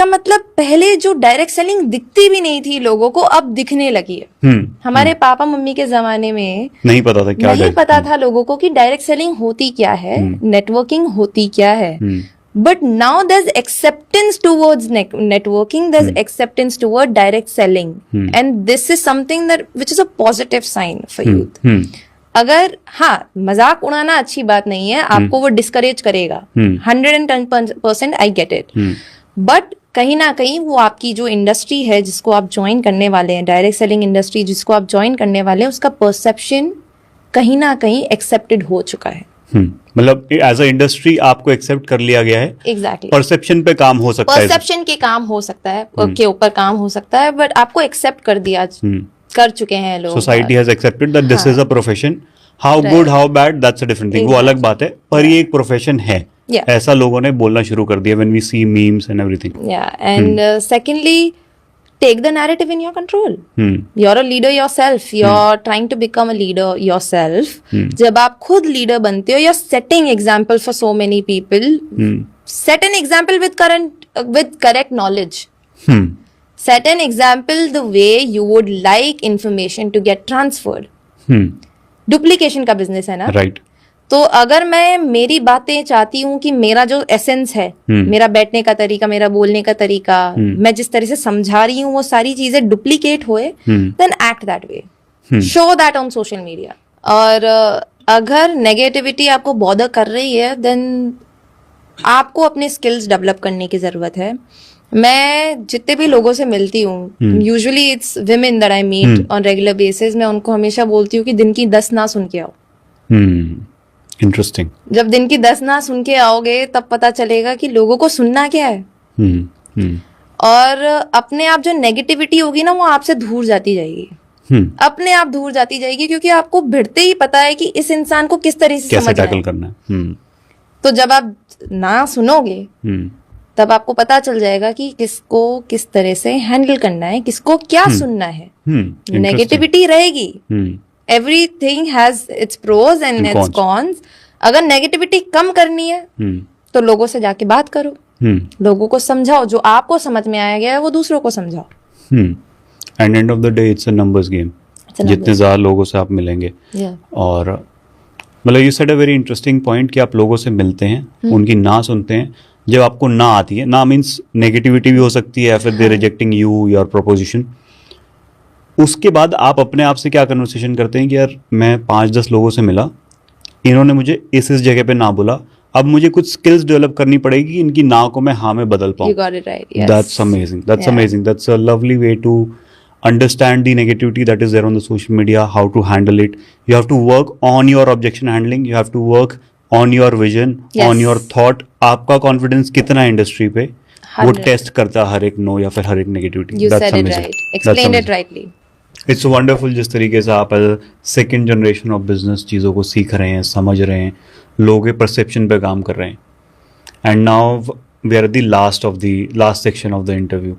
इसका मतलब पहले जो डायरेक्ट सेलिंग दिखती भी नहीं थी लोगों को, अब दिखने लगी है। हमारे पापा मम्मी के जमाने में नहीं पता था क्या, नहीं पता था लोगों को कि डायरेक्ट सेलिंग होती क्या है, नेटवर्किंग होती क्या है। But now there is acceptance towards networking, there is acceptance toward direct selling, and this is something that which is a positive sign for youth. अगर हाँ, मजाक उड़ाना अच्छी बात नहीं है, आपको वो डिस्करेज करेगा, 110% आई गेट इट, बट कहीं ना कहीं वो आपकी जो इंडस्ट्री है जिसको आप ज्वाइन करने वाले हैं, डायरेक्ट सेलिंग इंडस्ट्री जिसको आप ज्वाइन करने वाले हैं, उसका परसेप्शन कहीं ना कहीं एक्सेप्टेड हो चुका है। मतलब एज अ इंडस्ट्री आपको एक्सेप्ट कर लिया गया है। एग्जैक्टली। परसेप्शन पे काम हो सकता है, परसेप्शन के काम हो सकता है, के ऊपर काम हो सकता है, बट आपको एक्सेप्ट कर दिया कर चुके हैं लोग। Society has accepted that this is a profession. How good how bad that's a different thing, वो अलग बात है, पर ये एक प्रोफेशन है, ऐसा लोगों ने बोलना शुरू कर दिया when we see memes and everything. And secondly, take the narrative in your control. You're a leader yourself. You're trying to become a leader yourself. जब आप खुद leader बनते हो, you're setting example for so many people. Set an example with correct knowledge. Set an example the way you would like information to get transferred. Duplication का business है ना? Right. तो अगर मैं मेरी बातें चाहती हूँ कि मेरा जो एसेंस है, मेरा बैठने का तरीका, मेरा बोलने का तरीका, मैं जिस तरह से समझा रही हूँ वो सारी चीजें डुप्लीकेट होए, then act that way, show that on social media. और अगर नेगेटिविटी आपको बॉदर कर रही है, देन आपको अपने स्किल्स डेवलप करने की जरूरत है। मैं जितने भी लोगों से मिलती हूँ, usually it's women that I meet on regular basis, मैं उनको हमेशा बोलती हूँ कि दिन की 10 ना सुन के आओ। इंटरेस्टिंग। जब दिन की 10 ना सुन के आओगे तब पता चलेगा कि लोगों को सुनना क्या है। और अपने आप जो नेगेटिविटी होगी ना, वो आपसे दूर जाती जाएगी, अपने आप दूर जाती जाएगी, क्योंकि आपको भिड़ते ही पता है कि इस इंसान को किस तरह से समझना है, करना है। तो जब आप ना सुनोगे तब आपको पता चल जाएगा कि किसको किस तरह से हैंडल करना है, किसको क्या सुनना है। नेगेटिविटी रहेगी, everything has its pros and its cons. अगर नेगेटिविटी कम करनी है तो लोगों से जाके बात करो, लोगों को समझाओ, जो आपको समझ में आया गया है वो दूसरों को समझाओ। And end of the day it's a numbers game, जितने ज्यादा लोगों से आप मिलेंगे। और मतलब you said a very interesting point कि आप लोगों से मिलते हैं, उनकी ना सुनते हैं, जब आपको ना आती है, ना मीन्स नेगेटिविटी भी हो सकती है या फिर दे रिजेक्टिंग यू योर प्रोपोजिशन, उसके बाद आप अपने आप से क्या कन्वर्सेशन करते हैं कि यार मैं 5-10 लोगों से मिला, इन्होंने मुझे इस जगह पे ना बोला, अब मुझे कुछ स्किल्स डेवलप करनी पड़ेगी इनकी ना को मैं हाँ में बदल पाऊँ। You got it right. Yes. That's amazing. That's amazing. That's a lovely way to understand the negativity that is there on the social media, how to handle it. You have to work on your objection handling. You have to work on your vision, on your thought. आपका confidence कितना है industry पे, वो test करता है हर एक no या फिर हर एक negativity. You said it right. Explained it rightly. It's wonderful जिस तरीके से आप सेकेंड जनरेशन ऑफ बिजनेस चीज़ों को सीख रहे हैं, समझ रहे हैं, लोगों के परसेप्शन पे काम कर रहे हैं। And now we are the last section of the interview.